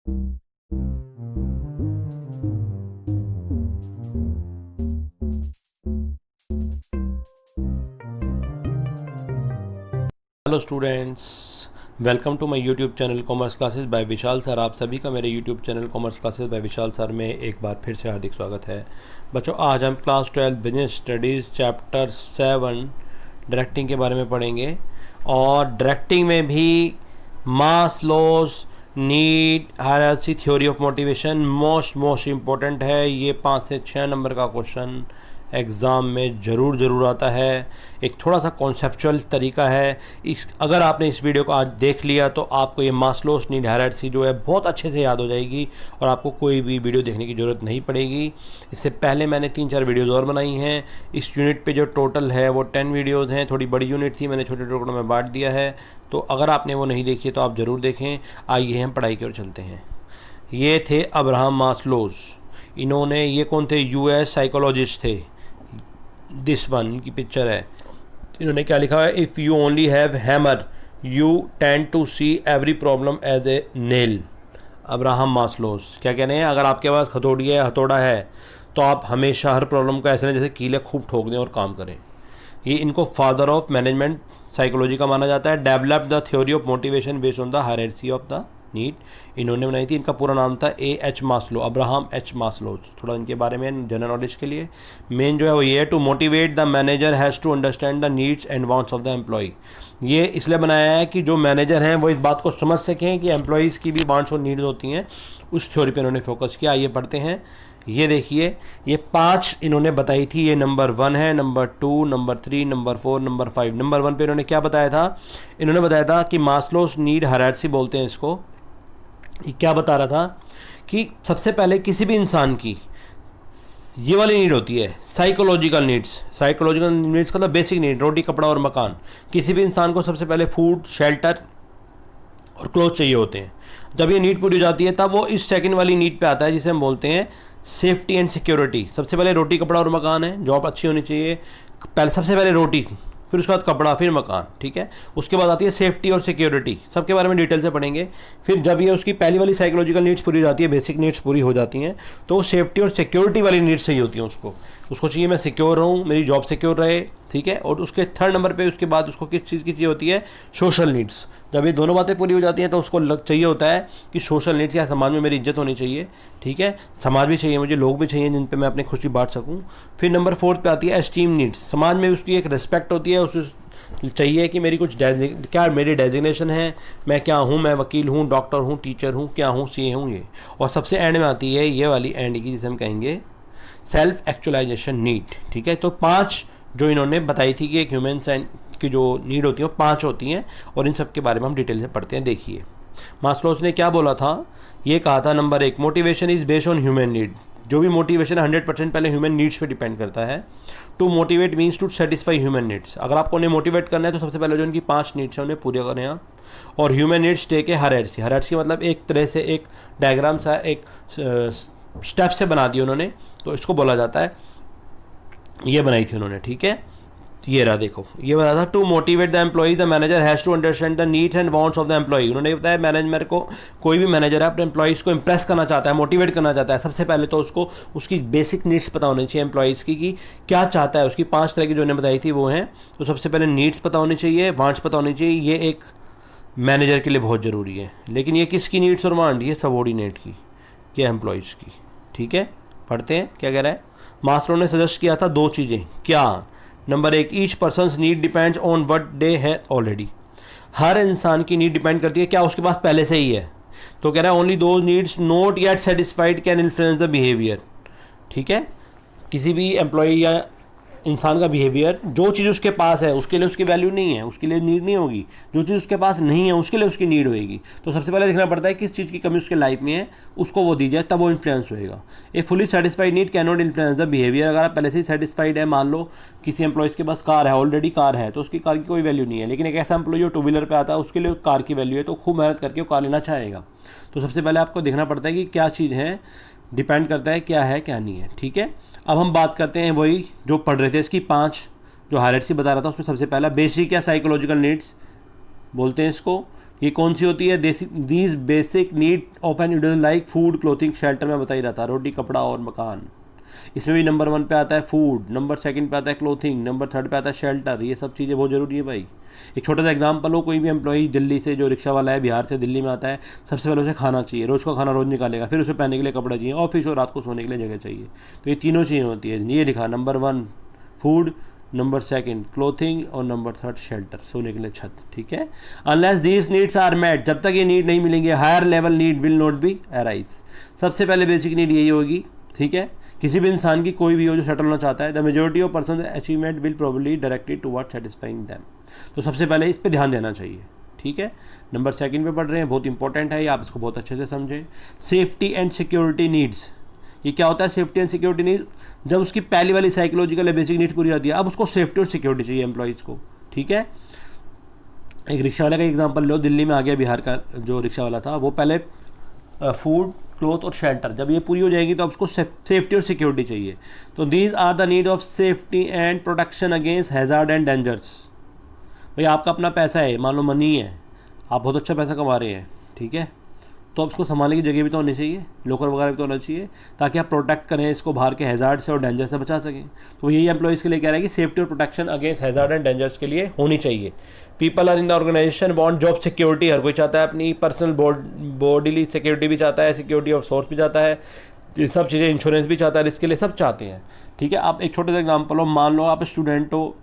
Hello students, welcome to my YouTube channel commerce classes by Vishal sir. आप सभी का मेरे YouTube channel commerce classes by Vishal sir में एक बार फिर से हार्दिक स्वागत है। बच्चों, आज हम class 12 business studies chapter 7 directing के बारे में पढ़ेंगे। और डायरेक्टिंग में भी मास्लोस need hierarchy theory of motivation most important है। ये 5 से 6 नंबर का क्वेश्चन एग्ज़ाम में ज़रूर आता है। एक थोड़ा सा कॉन्सेप्चुअल तरीका है। अगर आपने इस वीडियो को आज देख लिया तो आपको ये मास्लोस नीड हायरार्की जो है बहुत अच्छे से याद हो जाएगी और आपको कोई भी वीडियो देखने की ज़रूरत नहीं पड़ेगी। इससे पहले मैंने 3-4 वीडियोज़ और बनाई हैं। इस यूनिट पे जो टोटल है वो 10 वीडियोज़ हैं। थोड़ी बड़ी यूनिट थी, मैंने छोटे टुकड़ों में बांट दिया है। तो अगर आपने वो नहीं देखी तो आप ज़रूर देखें। आइए हम पढ़ाई की ओर चलते हैं। ये थे अब्राहम मास्लोस। इन्होंने, ये कौन थे? यूएस साइकोलॉजिस्ट थे। दिस वन की पिक्चर है। इन्होंने क्या लिखा है? If you only have hammer you tend to see every problem as a nail. Abraham Maslow's क्या कह रहे हैं? अगर आपके पास हथौड़ी है, हथौड़ा है, तो आप हमेशा हर प्रॉब्लम को ऐसे नहीं जैसे कीले खूब ठोक दें और काम करें। ये इनको फादर ऑफ मैनेजमेंट साइकोलॉजी का माना जाता है। Develop the theory of motivation based on the hierarchy of the need इन्होंने बनाई थी। इनका पूरा नाम था H Maslow, Abraham H Maslow. थोड़ा इनके बारे में जनरल नॉलेज के लिए मेन जो है वो ये है, to motivate the manager has to understand the needs and wants of the employee. ये इसलिए बनाया है कि जो मैनेजर हैं वो इस बात को समझ सकें कि एम्प्लॉयज़ की भी वांट्स और नीड्स होती हैं। उस थ्योरी पर इन्होंने फोकस किया। आइए पढ़ते हैं। ये देखिए, ये 5 इन्होंने बताई थी। ये नंबर 1 है, number 2, number 3, number 4, number 5। Number 1 पे इन्होंने क्या बताया था? इन्होंने बताया था कि मास्लोस नीड हायरार्की बोलते हैं इसको। ये क्या बता रहा था कि सबसे पहले किसी भी इंसान की ये वाली नीड होती है, साइकोलॉजिकल नीड्स। साइकोलॉजिकल नीड्स का मतलब बेसिक नीड, रोटी कपड़ा और मकान। किसी भी इंसान को सबसे पहले फूड, शेल्टर और क्लोथ चाहिए होते हैं। जब ये नीड पूरी हो जाती है तब वो इस सेकंड वाली नीड पे आता है जिसे हम बोलते हैं सेफ्टी एंड सिक्योरिटी। सबसे पहले रोटी कपड़ा और मकान है, जॉब अच्छी होनी चाहिए। पहले सबसे पहले रोटी, फिर उसके बाद कपड़ा, फिर मकान, ठीक है। उसके बाद आती है सेफ्टी और सिक्योरिटी। सबके बारे में डिटेल से पढ़ेंगे। फिर जब ये उसकी पहली वाली साइकोलॉजिकल नीड्स पूरी हो जाती है, बेसिक नीड्स पूरी हो जाती हैं, तो सेफ्टी और सिक्योरिटी वाली नीड्स चाहिए होती हैं उसको चाहिए मैं सिक्योर रहूँ, मेरी जॉब सिक्योर रहे, ठीक है। और उसके 3rd नंबर पे उसके बाद उसको किस चीज़ की चाहिए होती है? Social needs. जब ये दोनों बातें पूरी हो जाती हैं तो उसको चाहिए होता है कि सोशल नीड्स, या समाज में मेरी इज्जत होनी चाहिए, ठीक है। समाज भी चाहिए मुझे, लोग भी चाहिए जिन पे मैं अपनी खुशी बांट सकूं। फिर नंबर 4 पे आती है एस्टीम नीड्स। समाज में उसकी एक रिस्पेक्ट होती है, उस चाहिए कि मेरी कुछ क्या मेरी डेजिग्नेशन है, मैं क्या हूँ, मैं वकील हूँ, डॉक्टर हूँ, टीचर हूँ, क्या हूँ, सीए हूँ ये। और सबसे एंड में आती है ये वाली एंड की, जिसे हम कहेंगे सेल्फ एक्चुअलाइजेशन नीड, ठीक है। तो 5 जो इन्होंने बताई थी कि एक ह्यूमन की जो नीड होती है वो 5 होती हैं, और इन सब के बारे में हम डिटेल से पढ़ते हैं। देखिए, मास्लोस ने क्या बोला था? ये कहा था number 1, motivation is based on human need. जो भी मोटिवेशन 100% पहले ह्यूमन नीड्स पे डिपेंड करता है। To motivate means to satisfy human needs. अगर आपको उन्हें मोटिवेट करना है तो सबसे पहले जो उनकी 5 नीड्स हैं उन्हें पूरे करें आप। और human needs take a hierarchy. Hierarchy मतलब एक तरह से एक डायग्राम सा, एक स्टेप से बना दिया उन्होंने, तो इसको बोला जाता है, ये बनाई थी उन्होंने, ठीक है। ये रहा, देखो, ये बताया था to motivate the employee the manager has to understand the needs and wants of the employee. उन्होंने बताया मैनेजर को, कोई भी मैनेजर है अपने एम्प्लॉयज़ को इंप्रेस करना चाहता है, मोटिवेट करना चाहता है, सबसे पहले तो उसको उसकी बेसिक नीड्स पता होनी चाहिए एम्प्लॉयज़ की, कि क्या चाहता है। उसकी 5 तरह की जो उन्होंने बताई थी वो हैं। तो सबसे पहले नीड्स पता होनी चाहिए, वांट्स पता होनी चाहिए। ये एक मैनेजर के लिए बहुत ज़रूरी है। लेकिन ये किसकी नीड्स और वांट? ये सबॉर्डिनेट की, ये एम्प्लॉयज़ की, ठीक है। पढ़ते हैं क्या कह रहा है। मास्लो ने सजेस्ट किया था 2 चीज़ें। क्या? Number 1, each persons need depends on what they है ऑलरेडी। हर इंसान की नीड डिपेंड करती है क्या उसके पास पहले से ही है। तो कह रहा है only those needs not yet satisfied can influence the behaviour, ठीक है। किसी भी एम्प्लॉय या इंसान का बिहेवियर, जो चीज़ उसके पास है उसके लिए उसकी वैल्यू नहीं है, उसके लिए नीड नहीं होगी। जो चीज़ उसके पास नहीं है उसके लिए उसकी नीड होगी। तो सबसे पहले देखना पड़ता है किस चीज़ की कमी उसके लाइफ में है, उसको वो दी जाए, तब वो इन्फ्लुएंस होएगा। A fully satisfied need can not influence the behaviour. अगर आप पहले से ही सेटिस्फाइड है, मान लो किसी एम्प्लॉयज़ के पास कार है, ऑलरेडी कार है, तो उसकी कार की कोई वैल्यू नहीं है। लेकिन एक ऐसा एम्प्लॉय जो 2 व्हीलर पर आता है उसके लिए कार की वैल्यू है, तो खूब मेहनत करके वो कार लेना चाहेगा। तो सबसे पहले आपको देखना पड़ता है कि क्या चीज़ है, डिपेंड करता है क्या है क्या नहीं है, ठीक है। अब हम बात करते हैं वही जो पढ़ रहे थे, इसकी 5 जो हायरार्की बता रहा था उसमें सबसे पहला बेसिक या साइकोलॉजिकल नीड्स बोलते हैं इसको। ये कौन सी होती है? These basic need of an individual like food, clothing, shelter, में बता ही रहा था, रोटी, कपड़ा और मकान। इसमें भी नंबर 1 पे आता है फूड, नंबर 2 पे आता है क्लोथिंग, नंबर 3 पे आता है शेल्टर। ये सब चीज़ें बहुत ज़रूरी है भाई। एक छोटा सा एग्जांपल हो, कोई भी एम्प्लॉई दिल्ली से, जो रिक्शा वाला है बिहार से दिल्ली में आता है, सबसे पहले उसे खाना चाहिए, रोज़ का खाना रोज़ निकालेगा, फिर उसे पहनने के लिए कपड़ा चाहिए, ऑफिस और रात को सोने के लिए जगह चाहिए। तो ये तीनों चीज़ें होती है। ये लिखा नंबर 1 फूड, नंबर 2 क्लोथिंग और नंबर 3 शेल्टर, सोने के लिए छत। ठीक है। Unless these needs are met, जब तक ये नीड नहीं मिलेंगे, higher level need will not be arise. सबसे पहले बेसिक नीड यही होगी। ठीक है। किसी भी इंसान की, कोई भी हो जो सेटल होना चाहता है, the majority of person achievement will probably directed toward satisfying them. तो सबसे पहले इस पे ध्यान देना चाहिए। ठीक है। नंबर 2 पे पढ़ रहे हैं, बहुत इंपॉर्टेंट है ये, आप इसको बहुत अच्छे से समझें। Safety and security needs. ये क्या होता है सेफ्टी एंड सिक्योरिटी नीड्स? जब उसकी पहली वाली साइकोलॉजिकल या बेसिक नीड पूरी होती है, अब उसको सेफ्टी और सिक्योरिटी चाहिए एम्प्लॉइज़ को। ठीक है। एक रिक्शा वाले का एग्जांपल लो, दिल्ली में आ गया बिहार का जो रिक्शा वाला था, वो पहले फूड, क्लोथ और शेल्टर, जब ये पूरी हो जाएगी तो अब उसको सेफ्टी और सिक्योरिटी चाहिए। तो these are the need of safety and protection against hazard and dangers. भाई आपका अपना पैसा है, मान लो मनी है, आप बहुत अच्छा पैसा कमा रहे हैं। ठीक है। तो अब इसको संभालने की जगह भी तो होनी चाहिए, लॉकर वगैरह भी तो होना चाहिए, ताकि आप प्रोटेक्ट करें इसको, बाहर के हैजार्ड से और डेंजर से बचा सकें। तो यही एम्प्लॉइज़ के लिए कह रहा है कि सेफ्टी और protection against hazard and dangers के लिए होनी चाहिए। People are in the organisation want job security, हर कोई चाहता है अपनी पर्सनल बॉडीली सिक्योरिटी भी चाहता है, सिक्योरिटी ऑफ सोर्स भी चाहता है, ये सब चीज़ें, इंश्योरेंस भी चाहता है, इसके लिए सब चाहते हैं। ठीक है। आप एक छोटे से एग्जाम्पल हो, मान लो आप स्टूडेंट हो,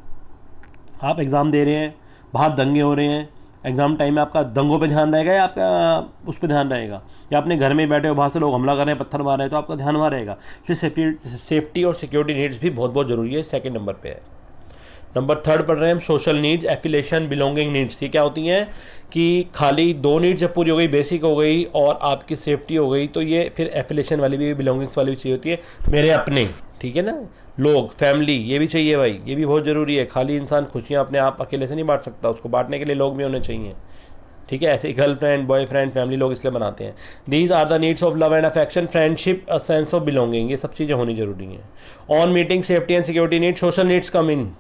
आप एग्ज़ाम दे रहे हैं, बाहर दंगे हो रहे हैं, एग्ज़ाम टाइम में आपका दंगों पे ध्यान रहेगा या आपका उस पर ध्यान रहेगा, या अपने घर में बैठे हो, बाहर से लोग हमला कर रहे हैं, पत्थर मार रहे हैं, तो आपका ध्यान वहाँ रहेगा। इसलिए सेफ्टी और सिक्योरिटी नीड्स भी बहुत बहुत ज़रूरी है, 2 नंबर पे है। नंबर 3 पढ़ रहे हैं हम, social needs, affiliation, belonging needs. ये क्या होती हैं कि खाली 2 नीड्स जब पूरी हो गई, बेसिक हो गई और आपकी सेफ्टी हो गई, तो ये फिर एफिलेशन वाली भी, बिलोंगिंग्स वाली भी चाहिए होती है, मेरे अपने। ठीक है ना, लोग, फैमिली, ये भी चाहिए भाई, ये भी बहुत ज़रूरी है। खाली इंसान खुशियाँ अपने आप अकेले से नहीं बांट सकता, उसको बांटने के लिए लोग भी होने चाहिए। ठीक है। ऐसे गर्लफ्रेंड, बॉयफ्रेंड, फैमिली, लोग इसलिए बनाते हैं। These are the needs of love and affection, friendship, a sense of belonging, ये सब चीज़ें होनी जरूरी हैं। On meeting safety and security need, social needs come in.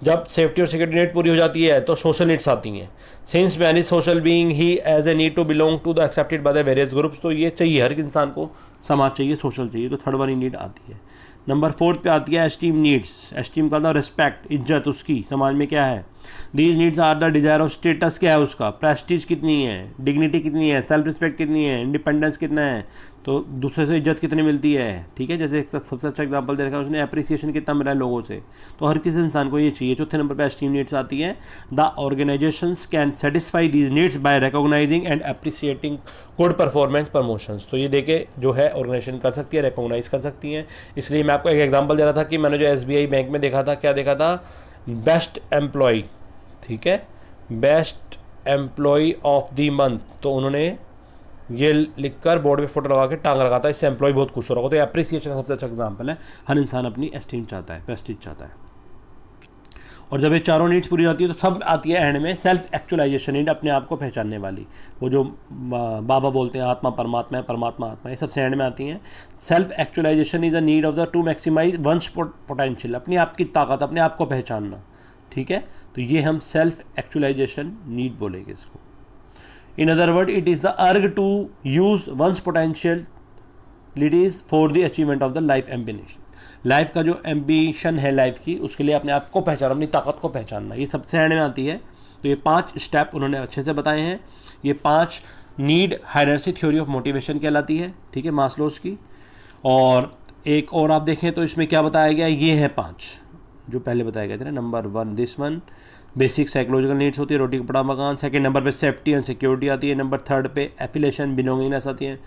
जब सेफ्टी और सिक्योरिटी नीड पूरी हो जाती है तो सोशल नीड्स आती हैं। Since man is social being, he has a need to belong to the accepted by the various groups. तो ये चाहिए, हर एक इंसान को समाज चाहिए, सोशल चाहिए, तो 3rd वाली नीड आती है। नंबर 4 पे आती है एस्टीम नीड्स। एस्टीम का मतलब रिस्पेक्ट, इज्जत उसकी समाज में क्या है। These needs are the desire of status, क्या है उसका, प्रेस्टीज कितनी है, डिग्निटी कितनी है, सेल्फ रिस्पेक्ट कितनी है, इंडिपेंडेंस कितना है, तो दूसरे से इज्जत कितनी मिलती है। ठीक है। जैसे एक सबसे अच्छा एग्जांपल दे रखा है उसने, अप्रिसिएशन कितना मिला है लोगों से, तो हर किसी इंसान को ये चाहिए। 4थे नंबर पे एस्टीम नीड्स आती है। The organisations can satisfy these needs by recognising and appreciating good performance promotions. तो ये देके जो है ऑर्गेनाइजेशन कर सकती है, रिकॉग्नाइज कर सकती हैं। इसलिए मैं आपको एक एग्जाम्पल दे रहा था कि मैंने जो SBI बैंक में देखा था, क्या देखा था, बेस्ट एम्प्लॉय। ठीक है। Best employee of the month, तो उन्होंने ये लिखकर बोर्ड पे फोटो लगा के टांग रखा था, इससे एम्प्लॉय बहुत खुश हो रहा होगा। तो ये अप्रिसिएशन का सबसे अच्छा एग्जाम्पल है। हर इंसान अपनी एस्टीम चाहता है, प्रेस्टीज चाहता है। और जब ये चारों नीड्स पूरी होती है तो सब आती है एंड में सेल्फ एक्चुअलाइजेशन नीड, अपने आप को पहचानने वाली। वो जो बाबा बोलते हैं आत्मा परमात्मा है, परमात्मा आत्मा, ये सबसे एंड में आती हैं। Self actualization is a need of the to maximize one's potential, अपनी आप की ताकत, अपने आप को पहचानना। ठीक है। तो ये हम सेल्फ एक्चुअलाइजेशन नीड बोलेंगे इसको। In other words, it is the urge to use one's potentialities for the achievement of the life ambition. Life का जो एम्बिशन है लाइफ की, उसके लिए अपने आप को पहचानना, अपनी ताकत को पहचानना, ये सबसे एंड में आती है। तो ये 5 स्टेप उन्होंने अच्छे से बताए हैं। ये 5 need hierarchy theory of motivation कहलाती है। ठीक है, मास्लोस की। और एक और आप देखें तो इसमें क्या बताया गया, ये है 5 जो पहले बताया गया था ना। Number 1 this one, basic psychological needs होती है, रोटी कपड़ा मकान। 2nd नंबर पे सेफ्टी एंड सिक्योरिटी आती है। नंबर 3 पे एफिलेशन, बिलोंगिंगनेस आती है।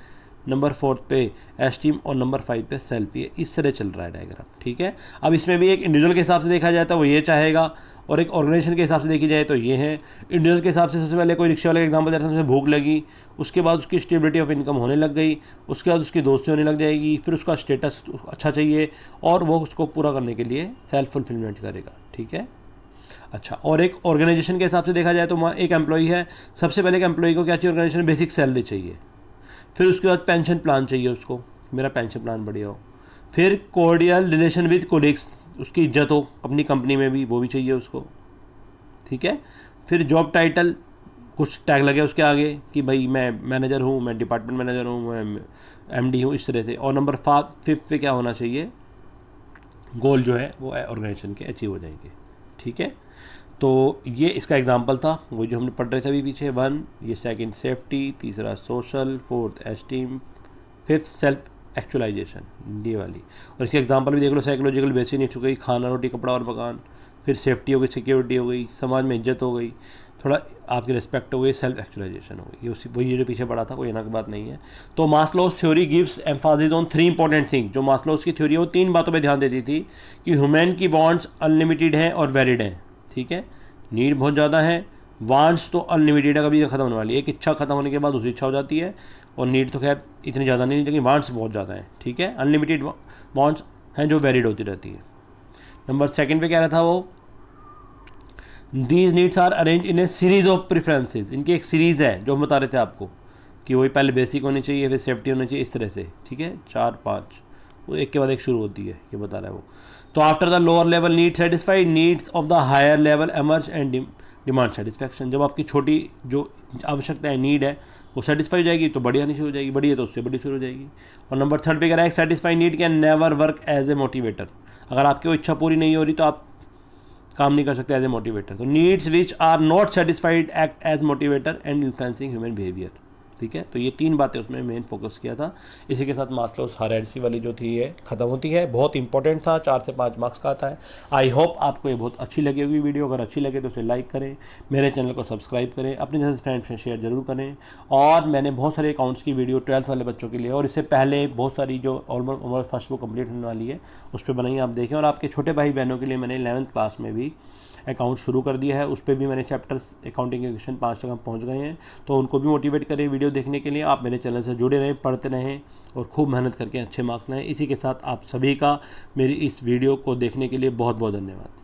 नंबर 4 पे एस्टीम और नंबर 5 पे सेल्फ। ये इस तरह चल रहा है डायग्राम। ठीक है। अब इसमें भी एक इंडिविजुअल के हिसाब से देखा जाए तो वो ये चाहेगा, और एक ऑर्गेनाइजेशन के हिसाब से देखी जाए तो ये है। इंडिविजुअल के हिसाब से सबसे पहले कोई रिक्शा वाले का एग्जाम्पल दे रहा था, उसमें भूख लगी, उसके बाद उसकी स्टेबिलिटी ऑफ इनकम होने लग गई, उसके बाद उसकी दोस्ती होने लग जाएगी, फिर उसका स्टेटस अच्छा चाहिए और वो उसको पूरा करने के लिए सेल्फ फुलफिलमेंट करेगा। ठीक है। अच्छा, और एक ऑर्गेनाइजेशन के हिसाब से देखा जाए तो वहाँ एक एम्प्लॉई है, सबसे पहले एक एम्प्लॉई को क्या चाहिए ऑर्गेनाइजेशन, बेसिक सैलरी चाहिए। फिर उसके बाद पेंशन प्लान चाहिए उसको, मेरा पेंशन प्लान बढ़िया हो। फिर कोर्डियल रिलेशन विद कोलिग्स, उसकी इज्जत हो अपनी कंपनी में भी, वो भी चाहिए उसको। ठीक है। फिर जॉब टाइटल कुछ टैग लगे उसके आगे कि भाई मैं मैनेजर हूँ, मैं डिपार्टमेंट मैनेजर हूँ, मैं एमडी हूँ, इस तरह से। और नंबर 5 पे क्या होना चाहिए, गोल जो है वो ऑर्गेनाइजेशन के अचीव हो जाएंगे। ठीक है, तो ये इसका एग्जांपल था, वो जो हमने पढ़ रहे थे अभी पीछे। 1, ये सेकंड सेफ्टी, तीसरा social, fourth esteem, fifth self actualization, ये वाली। और इसके एग्जांपल भी देख लो, साइकोलॉजिकल बेसिक नीड्स हो गई, खाना रोटी कपड़ा और मकान, फिर सेफ्टी हो गई, सिक्योरिटी हो गई, समाज में इज्जत हो गई, थोड़ा आपकी रिस्पेक्ट हो गई, सेल्फ एक्चुअलाइजेशन हो गई। ये उसी वही जो पीछे पढ़ा था, कोई ना की बात नहीं है। तो मास्लोस theory gives Mphasis on 3 important thing. जो मास्लोस की थ्योरी है वो 3 बातों पे ध्यान देती थी कि ह्यूमन की वांट्स अनलिमिटेड हैं और वैलिड हैं। ठीक है, नीड बहुत ज़्यादा है, वांट्स तो अनलिमिटेड है, कभी ख़त्म होने वाली है। एक इच्छा ख़त्म होने के बाद दूसरी इच्छा हो जाती है, और नीड तो खैर इतनी ज़्यादा नहीं, लेकिन वांट्स बहुत ज़्यादा हैं। ठीक है, अनलिमिटेड वांट्स हैं जो वैलिड होती रहती है। नंबर 2 पे क्या रहा था वो, these needs are arrange in a series of preferences. इनकी एक सीरीज़ है जो हम बता रहे थे आपको कि वही पहले बेसिक होनी चाहिए, फिर सेफ्टी होनी चाहिए, इस तरह से। ठीक है, 4-5 वो एक के बाद एक शुरू होती है, ये बता रहा है वो। तो after the lower level need satisfied, needs of the higher level emerge and demand satisfaction. जब आपकी छोटी जो आवश्यकता है, नीड है, वो सेटिस्फाई हो जाएगी तो बड़ी आनी शुरू हो जाएगी, बड़ी है तो उससे बड़ी शुरू हो जाएगी। और नंबर 3 पे कह रहा है, satisfy need can never work as a motivator. अगर आपकी वो इच्छा पूरी नहीं हो रही तो आप काम नहीं कर सकते एज ए मोटिवेटर। तो needs which are not satisfied act as motivator and influencing human behaviour. ठीक है, तो ये 3 बातें उसमें मेन फोकस किया था। इसी के साथ मास्लोस हायरार्की वाली जो थी ये खत्म होती है। बहुत इंपॉर्टेंट था, 4 से 5 मार्क्स का आता है। आई होप आपको ये बहुत अच्छी लगी होगी वीडियो। अगर अच्छी लगे तो उसे लाइक करें, मेरे चैनल को सब्सक्राइब करें, अपने जैसे फ्रेंड्स से शेयर जरूर करें। और मैंने बहुत सारे अकाउंट्स की वीडियो 12th वाले बच्चों के लिए और इससे पहले बहुत सारी जो ऑलमोस्ट फर्स्ट बुक कंप्लीट होने वाली है उस पर बनाई, आप देखें। और आपके छोटे भाई बहनों के लिए मैंने 11th क्लास में भी अकाउंट शुरू कर दिया है, उस पर भी मैंने चैप्टर्स अकाउंटिंग के क्वेश्चन 5 तक हम पहुँच गए हैं। तो उनको भी मोटिवेट करें वीडियो देखने के लिए। आप मेरे चैनल से जुड़े रहें, पढ़ते रहें और खूब मेहनत करके अच्छे मार्क्स लाएँ। इसी के साथ आप सभी का मेरी इस वीडियो को देखने के लिए बहुत बहुत धन्यवाद।